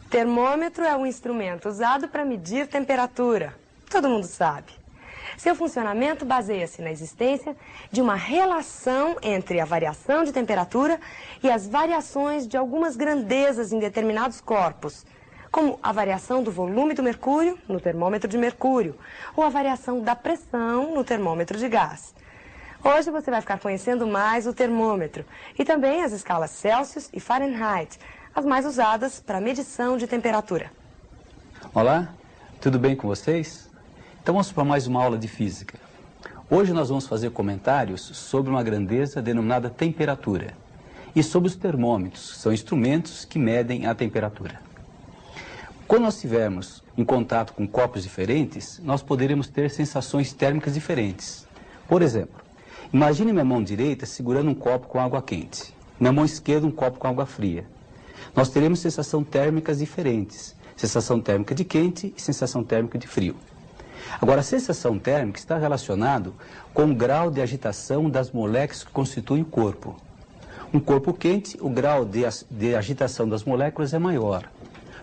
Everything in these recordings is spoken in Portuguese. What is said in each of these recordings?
Termômetro é um instrumento usado para medir temperatura. Todo mundo sabe. Seu funcionamento baseia-se na existência de uma relação entre a variação de temperatura e as variações de algumas grandezas em determinados corpos, como a variação do volume do mercúrio no termômetro de mercúrio ou a variação da pressão no termômetro de gás. Hoje você vai ficar conhecendo mais o termômetro e também as escalas Celsius e Fahrenheit, as mais usadas para medição de temperatura. Olá, tudo bem com vocês? Então vamos para mais uma aula de física. Hoje nós vamos fazer comentários sobre uma grandeza denominada temperatura e sobre os termômetros, que são instrumentos que medem a temperatura. Quando nós estivermos em contato com copos diferentes, nós poderemos ter sensações térmicas diferentes. Por exemplo, imagine minha mão direita segurando um copo com água quente, minha mão esquerda um copo com água fria. Nós teremos sensações térmicas diferentes, sensação térmica de quente e sensação térmica de frio. Agora, a sensação térmica está relacionada com o grau de agitação das moléculas que constituem o corpo. Um corpo quente, o grau de agitação das moléculas é maior.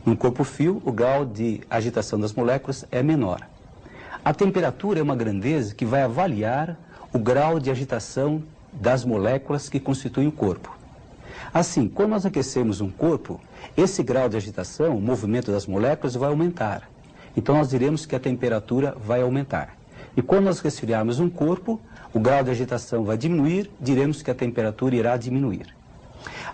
Num corpo frio, o grau de agitação das moléculas é menor. A temperatura é uma grandeza que vai avaliar o grau de agitação das moléculas que constituem o corpo. Assim, quando nós aquecemos um corpo, esse grau de agitação, o movimento das moléculas, vai aumentar. Então nós diremos que a temperatura vai aumentar. E quando nós resfriarmos um corpo, o grau de agitação vai diminuir, diremos que a temperatura irá diminuir.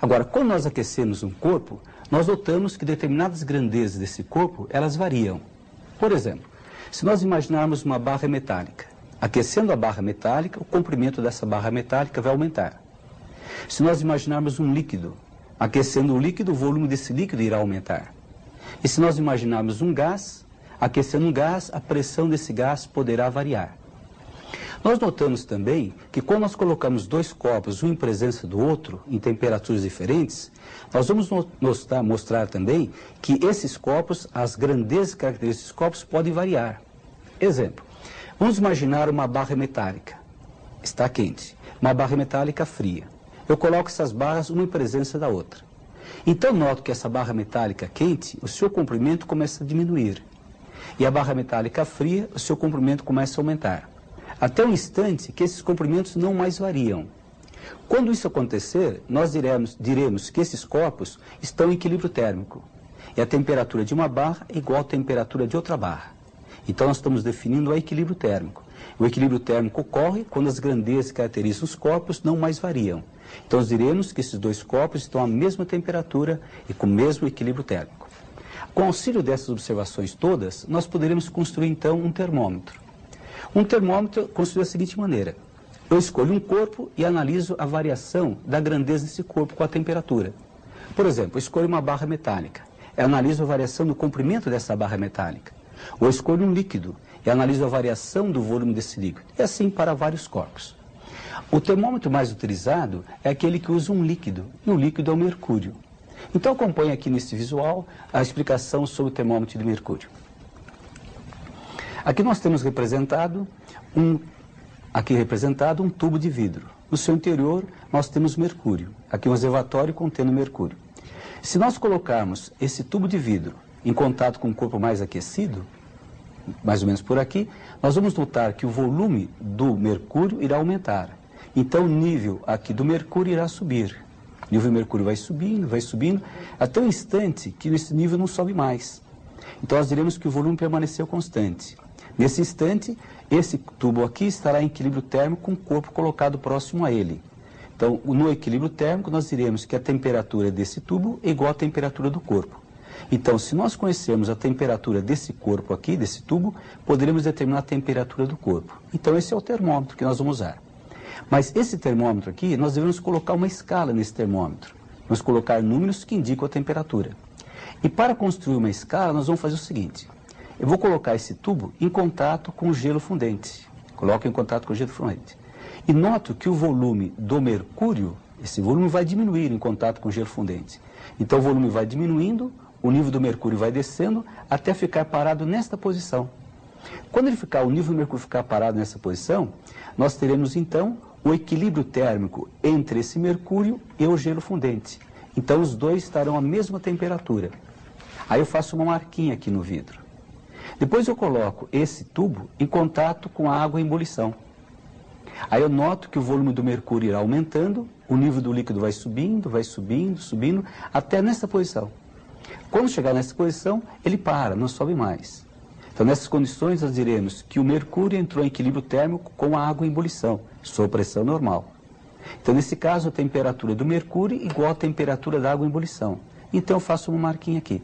Agora, quando nós aquecemos um corpo, nós notamos que determinadas grandezas desse corpo, elas variam. Por exemplo, se nós imaginarmos uma barra metálica, aquecendo a barra metálica, o comprimento dessa barra metálica vai aumentar. Se nós imaginarmos um líquido, aquecendo o líquido, o volume desse líquido irá aumentar. E se nós imaginarmos um gás, aquecendo um gás, a pressão desse gás poderá variar. Nós notamos também que quando nós colocamos dois copos, um em presença do outro, em temperaturas diferentes, nós vamos mostrar também que esses copos, as grandezas características desses copos podem variar. Exemplo, vamos imaginar uma barra metálica, está quente, uma barra metálica fria. Eu coloco essas barras uma em presença da outra. Então noto que essa barra metálica quente, o seu comprimento começa a diminuir. E a barra metálica fria, o seu comprimento começa a aumentar. Até um instante que esses comprimentos não mais variam. Quando isso acontecer, nós diremos que esses copos estão em equilíbrio térmico. E a temperatura de uma barra é igual à temperatura de outra barra. Então nós estamos definindo o equilíbrio térmico. O equilíbrio térmico ocorre quando as grandezas que caracterizam os copos não mais variam. Então nós diremos que esses dois copos estão à mesma temperatura e com o mesmo equilíbrio térmico. Com auxílio dessas observações todas, nós poderemos construir então um termômetro. Um termômetro construído da seguinte maneira. Eu escolho um corpo e analiso a variação da grandeza desse corpo com a temperatura. Por exemplo, eu escolho uma barra metálica. Eu analiso a variação do comprimento dessa barra metálica. Ou eu escolho um líquido e analiso a variação do volume desse líquido. E assim para vários corpos. O termômetro mais utilizado é aquele que usa um líquido. E o líquido é o mercúrio. Então acompanhe aqui nesse visual a explicação sobre o termômetro de mercúrio. Aqui nós temos representado um tubo de vidro. No seu interior nós temos mercúrio. Aqui um reservatório contendo mercúrio. Se nós colocarmos esse tubo de vidro em contato com um corpo mais aquecido, mais ou menos por aqui, nós vamos notar que o volume do mercúrio irá aumentar. Então o nível aqui do mercúrio irá subir. O nível do mercúrio vai subindo, até o instante que esse nível não sobe mais. Então nós diremos que o volume permaneceu constante. Nesse instante, esse tubo aqui estará em equilíbrio térmico com o corpo colocado próximo a ele. Então, no equilíbrio térmico, nós diremos que a temperatura desse tubo é igual à temperatura do corpo. Então, se nós conhecermos a temperatura desse corpo aqui, desse tubo, poderemos determinar a temperatura do corpo. Então, esse é o termômetro que nós vamos usar. Mas esse termômetro aqui, nós devemos colocar uma escala nesse termômetro. Vamos colocar números que indicam a temperatura. E para construir uma escala, nós vamos fazer o seguinte. Eu vou colocar esse tubo em contato com o gelo fundente. Coloco em contato com o gelo fundente. E noto que o volume do mercúrio, esse volume vai diminuir em contato com o gelo fundente. Então o volume vai diminuindo, o nível do mercúrio vai descendo até ficar parado nesta posição. Quando o nível do mercúrio ficar parado nessa posição, nós teremos então o equilíbrio térmico entre esse mercúrio e o gelo fundente. Então os dois estarão à mesma temperatura. Aí eu faço uma marquinha aqui no vidro. Depois eu coloco esse tubo em contato com a água em ebulição. Aí eu noto que o volume do mercúrio irá aumentando, o nível do líquido vai subindo, subindo, até nessa posição. Quando chegar nessa posição, ele para, não sobe mais. Então, nessas condições, nós diremos que o mercúrio entrou em equilíbrio térmico com a água em ebulição, sob pressão normal. Então, nesse caso, a temperatura do mercúrio é igual à temperatura da água em ebulição. Então, eu faço uma marquinha aqui.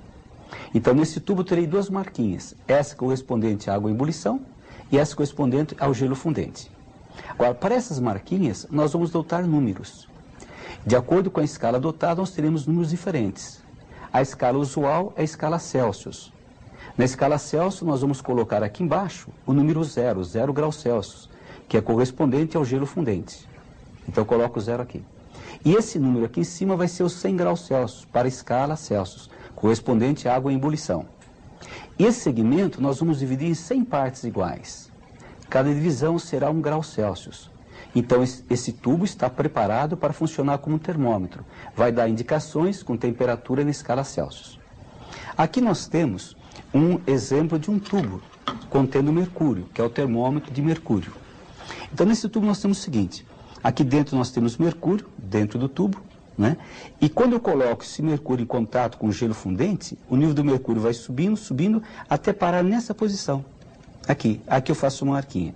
Então, nesse tubo, eu terei duas marquinhas. Essa correspondente à água em ebulição e essa correspondente ao gelo fundente. Agora, para essas marquinhas, nós vamos adotar números. De acordo com a escala adotada, nós teremos números diferentes. A escala usual é a escala Celsius. Na escala Celsius, nós vamos colocar aqui embaixo o número 0, 0 graus Celsius, que é correspondente ao gelo fundente. Então, eu coloco o 0 aqui. E esse número aqui em cima vai ser os 100 graus Celsius, para a escala Celsius, correspondente à água em ebulição. E esse segmento nós vamos dividir em 100 partes iguais. Cada divisão será 1 grau Celsius. Então, esse tubo está preparado para funcionar como um termômetro. Vai dar indicações com temperatura na escala Celsius. Aqui nós temos um exemplo de um tubo contendo mercúrio, que é o termômetro de mercúrio. Então, nesse tubo nós temos o seguinte. Aqui dentro nós temos mercúrio, dentro do tubo, né? E quando eu coloco esse mercúrio em contato com o gelo fundente, o nível do mercúrio vai subindo, até parar nessa posição. Aqui eu faço uma marquinha.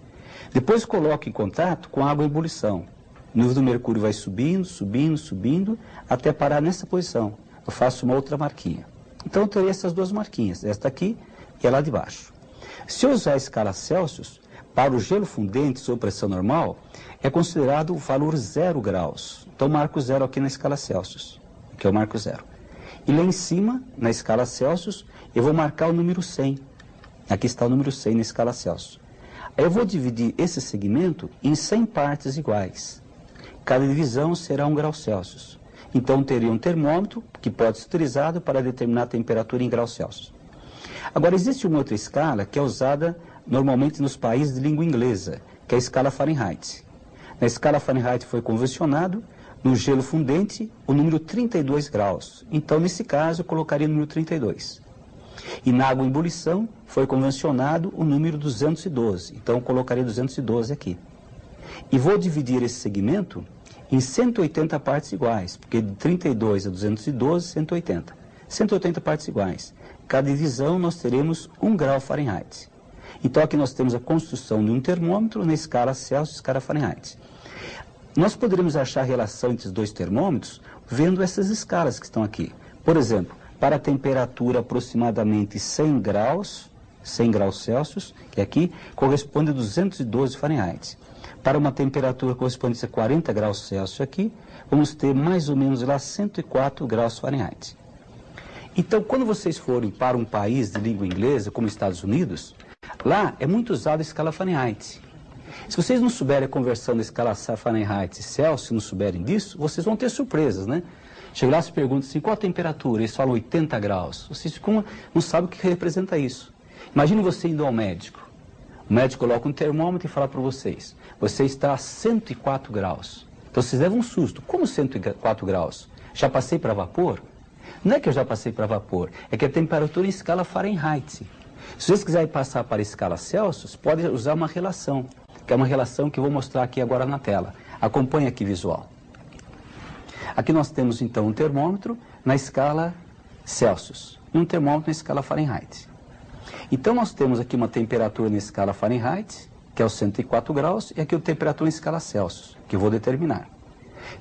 Depois coloco em contato com a água em ebulição. O nível do mercúrio vai subindo, até parar nessa posição. Eu faço uma outra marquinha. Então eu terei essas duas marquinhas, esta aqui e a lá de baixo. Se eu usar a escala Celsius, para o gelo fundente sob pressão normal, é considerado o valor 0 graus. Então eu marco 0 aqui na escala Celsius. Aqui eu marco 0. E lá em cima, na escala Celsius, eu vou marcar o número 100. Aqui está o número 100 na escala Celsius. Aí eu vou dividir esse segmento em 100 partes iguais. Cada divisão será 1 grau Celsius. Então, teria um termômetro que pode ser utilizado para determinar a temperatura em graus Celsius. Agora, existe uma outra escala que é usada normalmente nos países de língua inglesa, que é a escala Fahrenheit. Na escala Fahrenheit foi convencionado, no gelo fundente, o número 32 graus. Então, nesse caso, eu colocaria o número 32. E na água em ebulição foi convencionado o número 212. Então, eu colocaria 212 aqui. E vou dividir esse segmento em 180 partes iguais, porque de 32 a 212, 180. 180 partes iguais. Cada divisão nós teremos 1 grau Fahrenheit. Então aqui nós temos a construção de um termômetro na escala Celsius e escala Fahrenheit. Nós poderíamos achar a relação entre os dois termômetros vendo essas escalas que estão aqui. Por exemplo, para a temperatura aproximadamente 100 graus Celsius, que aqui corresponde a 212 Fahrenheit. Para uma temperatura correspondente a 40 graus Celsius aqui, vamos ter mais ou menos lá 104 graus Fahrenheit. Então, quando vocês forem para um país de língua inglesa, como Estados Unidos, lá é muito usado a escala Fahrenheit. Se vocês não souberem a conversão da escala Fahrenheit e Celsius, não souberem disso, vocês vão ter surpresas, né? Chega lá e se pergunta assim, qual a temperatura? Eles falam 80 graus. Vocês não sabem o que representa isso. Imagine você indo ao médico. O médico coloca um termômetro e fala para vocês, você está a 104 graus. Então vocês levam um susto. Como 104 graus? Já passei para vapor? Não é que eu já passei para vapor, é que a temperatura em escala Fahrenheit. Se vocês quiserem passar para a escala Celsius, pode usar uma relação, que é uma relação que eu vou mostrar aqui agora na tela. Acompanhe aqui visual. Aqui nós temos então um termômetro na escala Celsius e um termômetro na escala Fahrenheit. Então nós temos aqui uma temperatura na escala Fahrenheit, que é os 104 graus, e aqui a temperatura em escala Celsius, que eu vou determinar.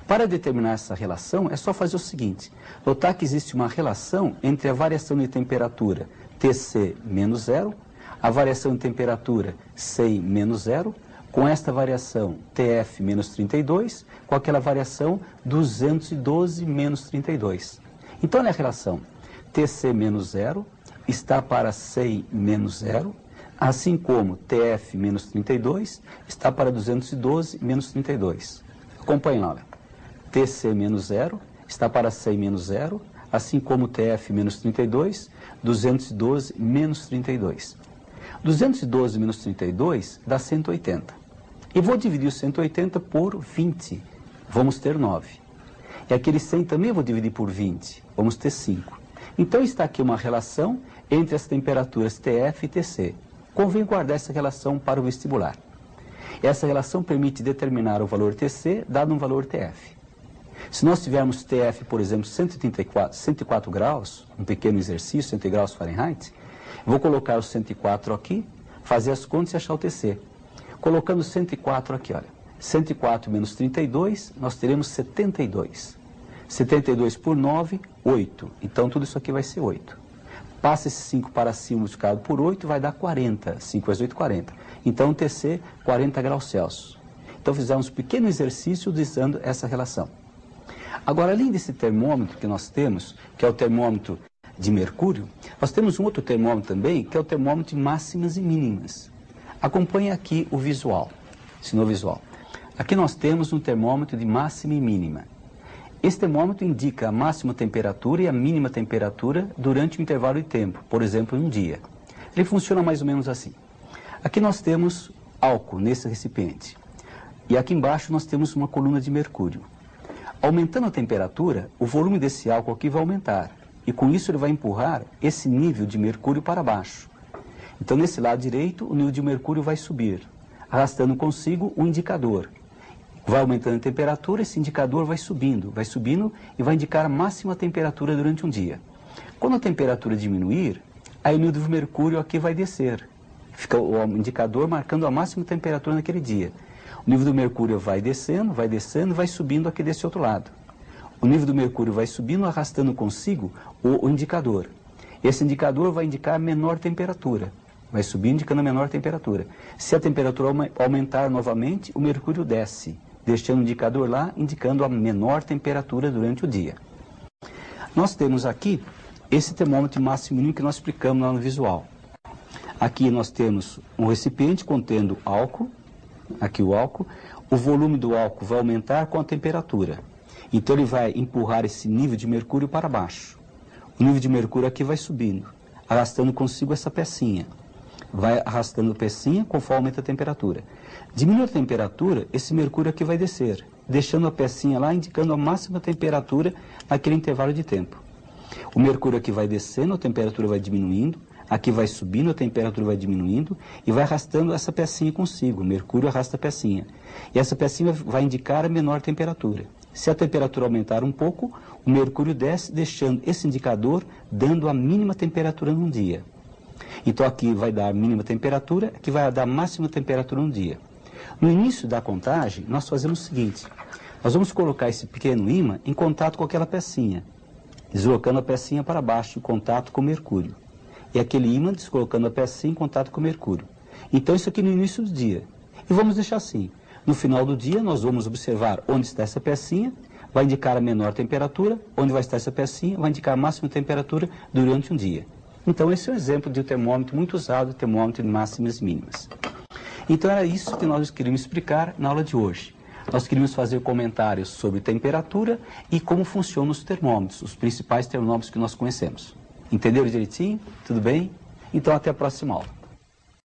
Para determinar essa relação, é só fazer o seguinte, notar que existe uma relação entre a variação de temperatura Tc menos 0, a variação de temperatura C menos 0, com esta variação Tf menos 32, com aquela variação 212 menos 32. Então, olha a relação. Tc menos 0 está para C menos 0, assim como Tf menos 32 está para 212 menos 32. Acompanhe lá. Tc menos 0 está para C menos 0, assim como Tf menos 32, 212 menos 32. 212 menos 32 dá 180. E vou dividir o 180 por 20. Vamos ter 9. E aquele 100 também vou dividir por 20. Vamos ter 5. Então está aqui uma relação entre as temperaturas TF e TC. Convém guardar essa relação para o vestibular. Essa relação permite determinar o valor TC dado um valor TF. Se nós tivermos TF, por exemplo, 104 graus, um pequeno exercício, 100 graus Fahrenheit, vou colocar o 104 aqui, fazer as contas e achar o TC. Colocando 104 aqui, olha, 104 menos 32, nós teremos 72. 72 por 9, 8. Então tudo isso aqui vai ser 8. Passa esse 5 para cima multiplicado por 8, vai dar 40. 5 vezes 8, 40. Então o TC, 40 graus Celsius. Então fizemos um pequeno exercício utilizando essa relação. Agora, além desse termômetro que nós temos, que é o termômetro de mercúrio, nós temos um outro termômetro também, que é o termômetro de máximas e mínimas. Acompanhe aqui o visual, sinal visual. Aqui nós temos um termômetro de máxima e mínima. Esse termômetro indica a máxima temperatura e a mínima temperatura durante um intervalo de tempo, por exemplo, em um dia. Ele funciona mais ou menos assim. Aqui nós temos álcool nesse recipiente. E aqui embaixo nós temos uma coluna de mercúrio. Aumentando a temperatura, o volume desse álcool aqui vai aumentar. E com isso ele vai empurrar esse nível de mercúrio para baixo. Então nesse lado direito o nível de mercúrio vai subir, arrastando consigo um indicador. Vai aumentando a temperatura, esse indicador vai subindo e vai indicar a máxima temperatura durante um dia. Quando a temperatura diminuir, aí o nível de mercúrio aqui vai descer. Fica o indicador marcando a máxima temperatura naquele dia. O nível do mercúrio vai descendo, vai subindo aqui desse outro lado. O nível do mercúrio vai subindo, arrastando consigo o indicador. Esse indicador vai indicar a menor temperatura. Vai subir indicando a menor temperatura. Se a temperatura aumentar novamente, o mercúrio desce, deixando o indicador lá, indicando a menor temperatura durante o dia. Nós temos aqui esse termômetro máximo e mínimo que nós explicamos lá no visual. Aqui nós temos um recipiente contendo álcool. Aqui o álcool, o volume do álcool vai aumentar com a temperatura. Então ele vai empurrar esse nível de mercúrio para baixo. O nível de mercúrio aqui vai subindo, arrastando consigo essa pecinha. Vai arrastando a pecinha conforme aumenta a temperatura. Diminui a temperatura, esse mercúrio aqui vai descer, deixando a pecinha lá indicando a máxima temperatura naquele intervalo de tempo. O mercúrio aqui vai descendo, a temperatura vai diminuindo. Aqui vai subindo, a temperatura vai diminuindo e vai arrastando essa pecinha consigo. O mercúrio arrasta a pecinha. E essa pecinha vai indicar a menor temperatura. Se a temperatura aumentar um pouco, o mercúrio desce, deixando esse indicador dando a mínima temperatura num dia. Então aqui vai dar a mínima temperatura, aqui vai dar a máxima temperatura num dia. No início da contagem, nós fazemos o seguinte. Nós vamos colocar esse pequeno ímã em contato com aquela pecinha, deslocando a pecinha para baixo em contato com o mercúrio. E aquele ímã descolocando a pecinha em contato com o mercúrio. Então isso aqui no início do dia. E vamos deixar assim. No final do dia nós vamos observar onde está essa pecinha, vai indicar a menor temperatura, onde vai estar essa pecinha, vai indicar a máxima temperatura durante um dia. Então esse é um exemplo de um termômetro muito usado, termômetro de máximas e mínimas. Então era isso que nós queríamos explicar na aula de hoje. Nós queríamos fazer comentários sobre temperatura e como funcionam os termômetros, os principais termômetros que nós conhecemos. Entenderam direitinho? Tudo bem? Então até a próxima aula.